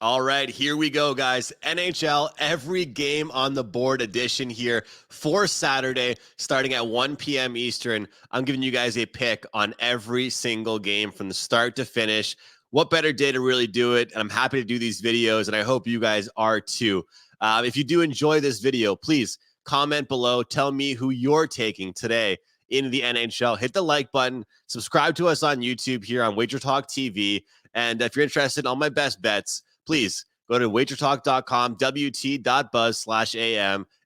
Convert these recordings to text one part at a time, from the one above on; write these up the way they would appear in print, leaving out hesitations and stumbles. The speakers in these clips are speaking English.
All right, here we go, guys. NHL every game on the board edition here for Saturday, starting at 1 p.m. Eastern. I'm giving you guys a pick on every single game from the start to finish. What better day to really do it? And I'm happy to do these videos, and I hope you guys are too. If you do enjoy this video, please comment below. Tell me who you're taking today in the NHL. Hit the like button. Subscribe to us on YouTube here on WagerTalk TV. And if you're interested in all my best bets, please go to wagertalk.com, wt.buzz/am,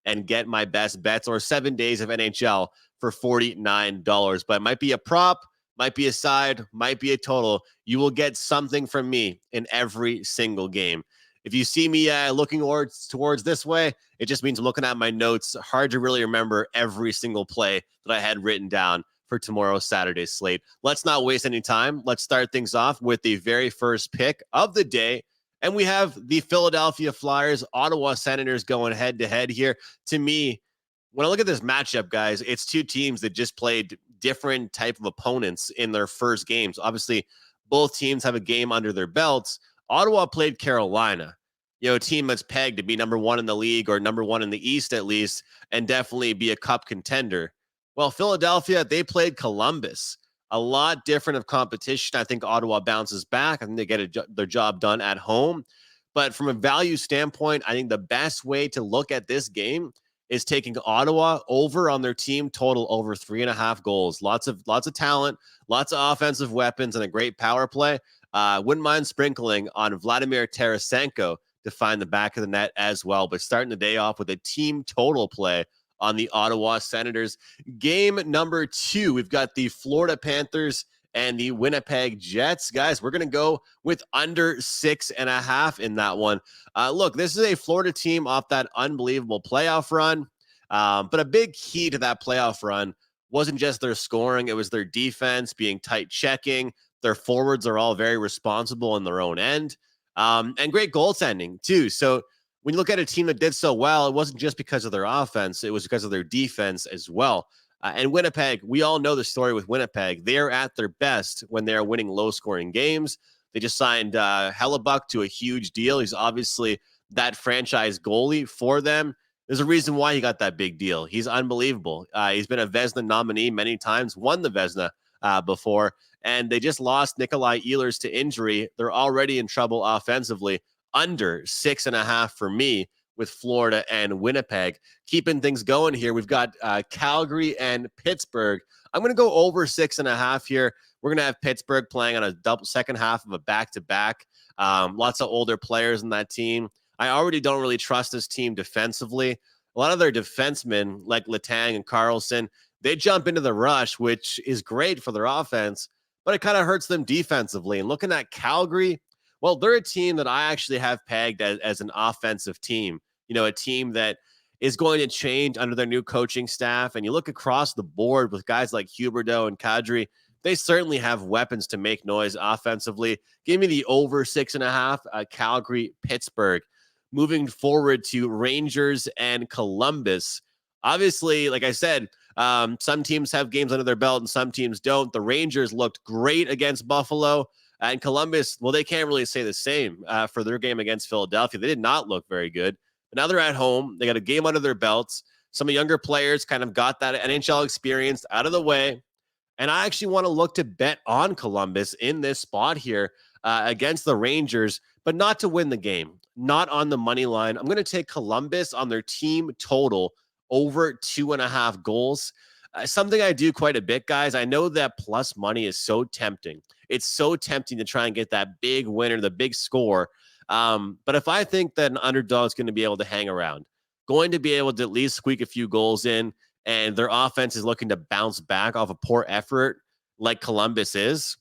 and get my best bets or 7 days of NHL for $49. But it might be a prop, might be a side, might be a total. You will get something from me in every single game. If you see me looking towards this way, it just means I'm looking at my notes. Hard to really remember every single play that I had written down for tomorrow's Saturday slate. Let's not waste any time. Let's start things off with the very first pick of the day. And we have the Philadelphia Flyers, Ottawa Senators going head to head here. To me, when I look at this matchup, guys, it's two teams that just played different type of opponents in their first games. Obviously, both teams have a game under their belts. Ottawa played Carolina, a team that's pegged to be number one in the league or number one in the East at least, and definitely be a cup contender. Well, Philadelphia, they played Columbus. A lot different of competition. I think Ottawa bounces back. I think they get their job done at home. But from a value standpoint, I think the best way to look at this game is taking Ottawa over on their team total over 3.5 goals. Lots of talent, lots of offensive weapons, and a great power play. Wouldn't mind sprinkling on Vladimir Tarasenko to find the back of the net as well. But starting the day off with a team total play on the Ottawa Senators. Game number 2, we've got the Florida Panthers and the Winnipeg Jets. Guys, we're going to go with under 6.5 in that one. Look, this is a Florida team off that unbelievable playoff run. But a big key to that playoff run wasn't just their scoring. It was their defense being tight checking. Their forwards are all very responsible in their own end. And great goaltending, too. So when you look at a team that did so well, it wasn't just because of their offense. It was because of their defense as well. And Winnipeg, we all know the story with Winnipeg. They're at their best when they're winning low-scoring games. They just signed Hellebuck to a huge deal. He's obviously that franchise goalie for them. There's a reason why he got that big deal. He's unbelievable. He's been a Vezina nominee many times, won the Vezina before, and they just lost Nikolai Ehlers to injury. They're already in trouble offensively. Under 6.5 for me with Florida and Winnipeg. Keeping things going here, we've got Calgary and Pittsburgh. I'm going to go over 6.5 here. We're going to have Pittsburgh playing on a double second half of a back-to-back. Lots of older players in that team. I already don't really trust this team defensively. A lot of their defensemen, like Letang and Carlson, they jump into the rush, which is great for their offense, but it kind of hurts them defensively. And looking at Calgary, well, they're a team that I actually have pegged as an offensive team, a team that is going to change under their new coaching staff. And you look across the board with guys like Huberdeau and Kadri, they certainly have weapons to make noise offensively. Give me the over 6.5, Calgary, Pittsburgh. Moving forward to Rangers and Columbus. Obviously, like I said, some teams have games under their belt and some teams don't. The Rangers looked great against Buffalo. And Columbus, well, they can't really say the same for their game against Philadelphia. They did not look very good. But now they're at home. They got a game under their belts. Some younger players kind of got that NHL experience out of the way. And I actually want to look to bet on Columbus in this spot here against the Rangers, but not to win the game, not on the money line. I'm going to take Columbus on their team total over 2.5 goals. Something I do quite a bit, guys. I know that plus money is so tempting. It's so tempting to try and get that big winner, the big score. But if I think that an underdog is going to be able to hang around, going to be able to at least squeak a few goals in, and their offense is looking to bounce back off a poor effort like Columbus is,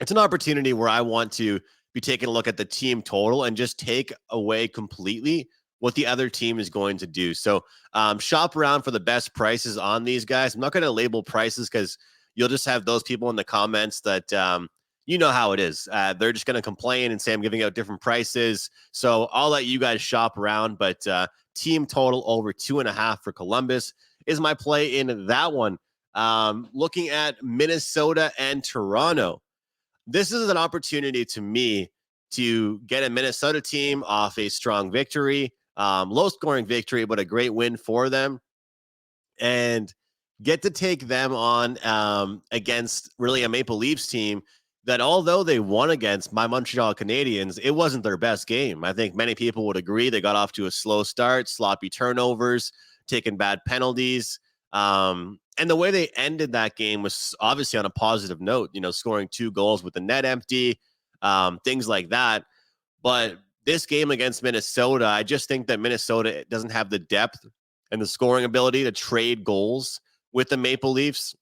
it's an opportunity where I want to be taking a look at the team total and just take away completely what the other team is going to do. So shop around for the best prices on these guys. I'm not going to label prices because you'll just have those people in the comments that you know how it is. They're just going to complain and say I'm giving out different prices. So I'll let you guys shop around, but team total over 2.5 for Columbus is my play in that one. Looking at Minnesota and Toronto, this is an opportunity to me to get a Minnesota team off a strong victory, low scoring victory, but a great win for them, and get to take them on against really a Maple Leafs team that, although they won against my Montreal Canadiens, it wasn't their best game. I think many people would agree they got off to a slow start, sloppy turnovers, taking bad penalties. And the way they ended that game was obviously on a positive note, scoring 2 goals with the net empty, things like that. But this game against Minnesota, I just think that Minnesota doesn't have the depth and the scoring ability to trade goals with the Maple Leafs.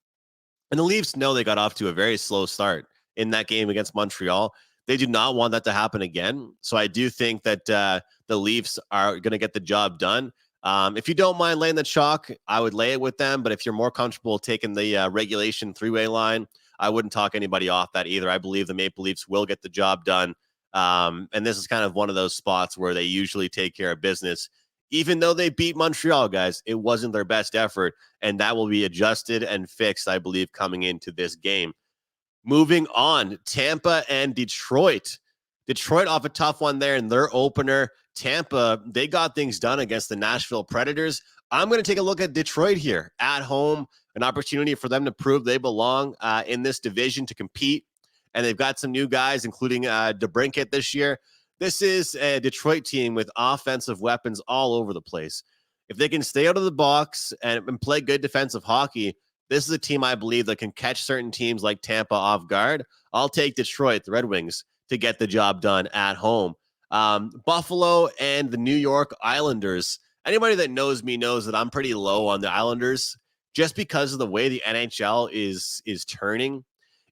And the Leafs know they got off to a very slow start in that game against Montreal. They do not want that to happen again. So I do think that the Leafs are going to get the job done. If you don't mind laying the chalk, I would lay it with them. But if you're more comfortable taking the regulation 3-way line, I wouldn't talk anybody off that either. I believe the Maple Leafs will get the job done. And this is kind of one of those spots where they usually take care of business. Even though they beat Montreal, guys, it wasn't their best effort, and that will be adjusted and fixed, I believe, coming into this game. Moving on, Tampa and Detroit. Detroit off a tough one there in their opener. Tampa, they got things done against the Nashville Predators. I'm going to take a look at Detroit here at home, an opportunity for them to prove they belong in this division to compete. And they've got some new guys, including DeBrincat this year. This is a Detroit team with offensive weapons all over the place. If they can stay out of the box and play good defensive hockey, this is a team I believe that can catch certain teams like Tampa off guard. I'll take Detroit, the Red Wings, to get the job done at home. Buffalo and the New York Islanders. Anybody that knows me knows that I'm pretty low on the Islanders just because of the way the NHL is turning.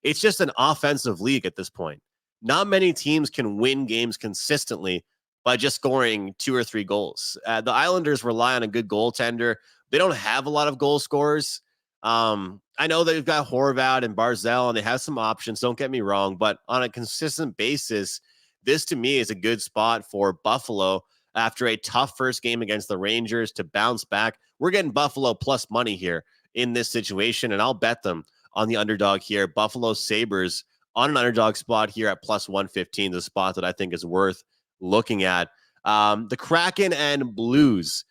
It's just an offensive league at this point. Not many teams can win games consistently by just scoring 2 or 3 goals. The Islanders rely on a good goaltender. They don't have a lot of goal scorers. I know they've got Horvat and Barzal, and they have some options. Don't get me wrong, but on a consistent basis, this to me is a good spot for Buffalo after a tough first game against the Rangers to bounce back. We're getting Buffalo plus money here in this situation, and I'll bet them on the underdog here. Buffalo Sabres on an underdog spot here at plus 115, the spot that I think is worth looking at. The Kraken and Blues.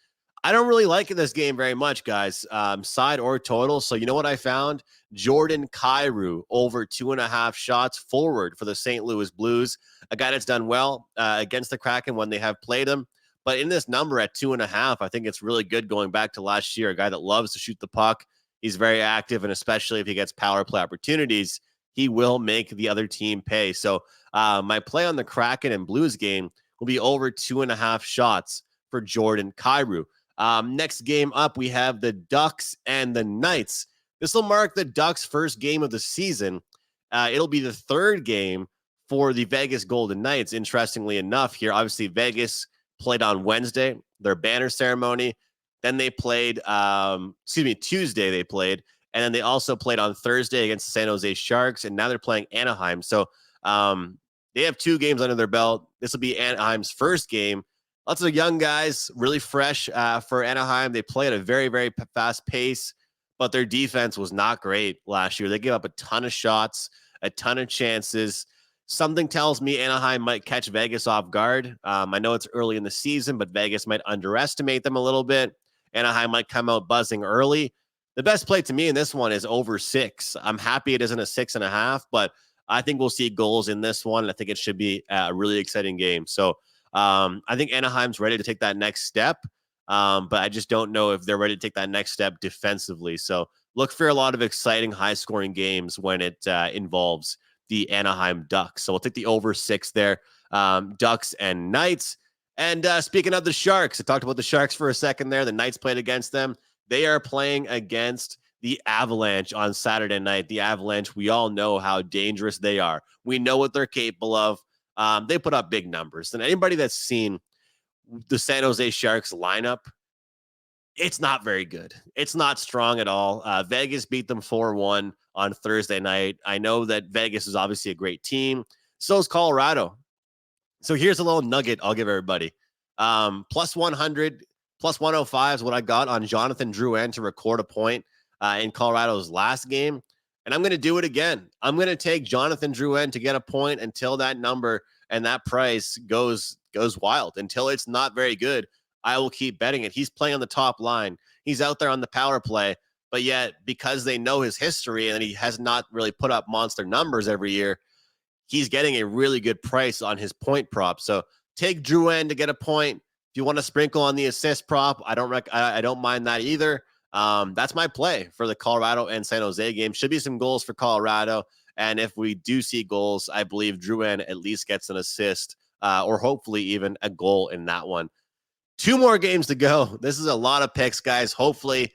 I don't really like this game very much, guys, side or total. So you know what I found? Jordan Kyrou over 2.5 shots forward for the St. Louis Blues. A guy that's done well against the Kraken when they have played him. But in this number at 2.5, I think it's really good going back to last year. A guy that loves to shoot the puck. He's very active, and especially if he gets power play opportunities, he will make the other team pay. So my play on the Kraken and Blues game will be over 2.5 shots for Jordan Kyrou. Next game up, we have the Ducks and the Knights. This will mark the Ducks' first game of the season. It'll be the third game for the Vegas Golden Knights, interestingly enough here. Obviously, Vegas played on Wednesday, their banner ceremony. Then they played, Tuesday they played. And then they also played on Thursday against the San Jose Sharks, and now they're playing Anaheim. So they have 2 games under their belt. This will be Anaheim's first game. Lots of young guys, really fresh for Anaheim. They play at a very, very fast pace, but their defense was not great last year. They gave up a ton of shots, a ton of chances. Something tells me Anaheim might catch Vegas off guard. I know it's early in the season, but Vegas might underestimate them a little bit. Anaheim might come out buzzing early. The best play to me in this one is over 6. I'm happy it isn't a 6.5, but I think we'll see goals in this one. I think it should be a really exciting game. So I think Anaheim's ready to take that next step, but I just don't know if they're ready to take that next step defensively. So look for a lot of exciting, high-scoring games when it involves the Anaheim Ducks. So we'll take the over 6 there, Ducks and Knights. And speaking of the Sharks, I talked about the Sharks for a second there. The Knights played against them. They are playing against the Avalanche on Saturday night. The Avalanche, we all know how dangerous they are. We know what they're capable of. They put up big numbers. And anybody that's seen the San Jose Sharks lineup, it's not very good. It's not strong at all. Vegas beat them 4-1 on Thursday night. I know that Vegas is obviously a great team. So is Colorado. So here's a little nugget I'll give everybody. Plus 100, plus 105 is what I got on Jonathan Drouin to record a point in Colorado's last game. And I'm going to do it again. I'm going to take Jonathan Drouin to get a point until that number and that price goes wild until it's not very good. I will keep betting it. He's playing on the top line. He's out there on the power play, but yet because they know his history and he has not really put up monster numbers every year, he's getting a really good price on his point prop. So take Drouin to get a point. If you want to sprinkle on the assist prop, I don't mind that either. That's my play for the Colorado and San Jose game. Should be some goals for Colorado. And if we do see goals, I believe Drouin at least gets an assist or hopefully even a goal in that one. 2 more games to go. This is a lot of picks, guys. Hopefully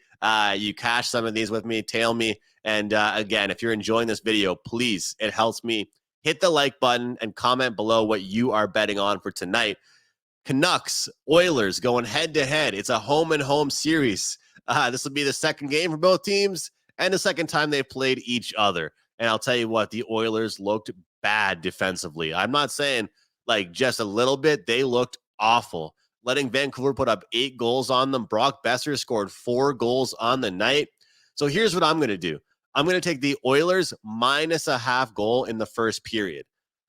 you cash some of these with me, tail me. And again, if you're enjoying this video, please, it helps me. Hit the like button and comment below what you are betting on for tonight. Canucks, Oilers going head to head. It's a home and home series. This will be the second game for both teams and the second time they've played each other. And I'll tell you what, the Oilers looked bad defensively. I'm not saying like just a little bit. They looked awful, letting Vancouver put up 8 goals on them. Brock Besser scored 4 goals on the night. So here's what I'm going to do. I'm going to take the Oilers minus a half goal in the first period.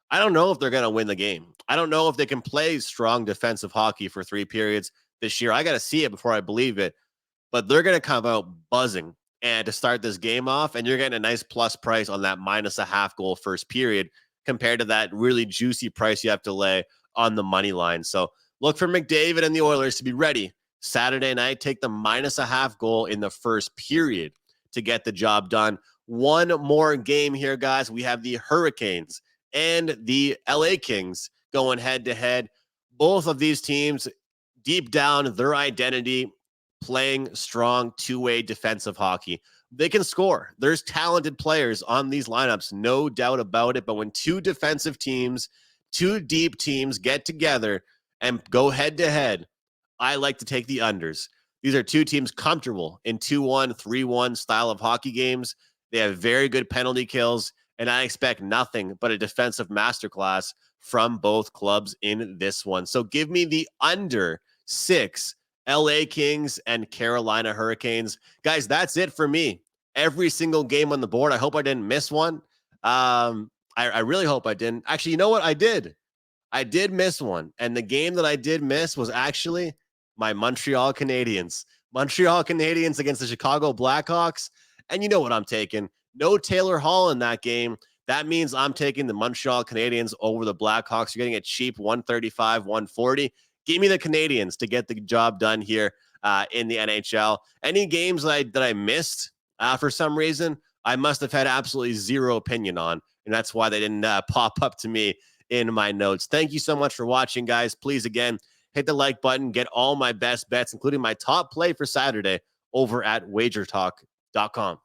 I don't know if they're going to win the game. I don't know if they can play strong defensive hockey for 3 periods this year. I got to see it before I believe it. But they're going to come out buzzing and to start this game off, and you're getting a nice plus price on that minus a half goal first period compared to that really juicy price you have to lay on the money line. So look for McDavid and the Oilers to be ready Saturday night. Take the minus a half goal in the first period to get the job done. One more game here, guys. We have the Hurricanes and the LA Kings going head to head. Both of these teams, deep down, their identity, playing strong two-way defensive hockey. They can score. There's talented players on these lineups, no doubt about it. But when 2 defensive teams, 2 deep teams get together and go head to head, I like to take the unders. These are 2 teams comfortable in 2-1, 3-1 style of hockey games. They have very good penalty kills, and I expect nothing but a defensive masterclass from both clubs in this one. So give me the under 6 LA Kings and Carolina Hurricanes. Guys, that's it for me. Every single game on the board. I hope I didn't miss one. I really hope I didn't. Actually, you know what? I did. I did miss one. And the game that I did miss was actually my Montreal Canadiens. Montreal Canadiens against the Chicago Blackhawks. And you know what I'm taking. No Taylor Hall in that game. That means I'm taking the Montreal Canadiens over the Blackhawks. You're getting a cheap 135, 140. Give me the Canadiens to get the job done here in the NHL. Any games that I missed for some reason, I must have had absolutely zero opinion on. And that's why they didn't pop up to me in my notes. Thank you so much for watching, guys. Please, again, hit the like button. Get all my best bets, including my top play for Saturday over at WagerTalk.com.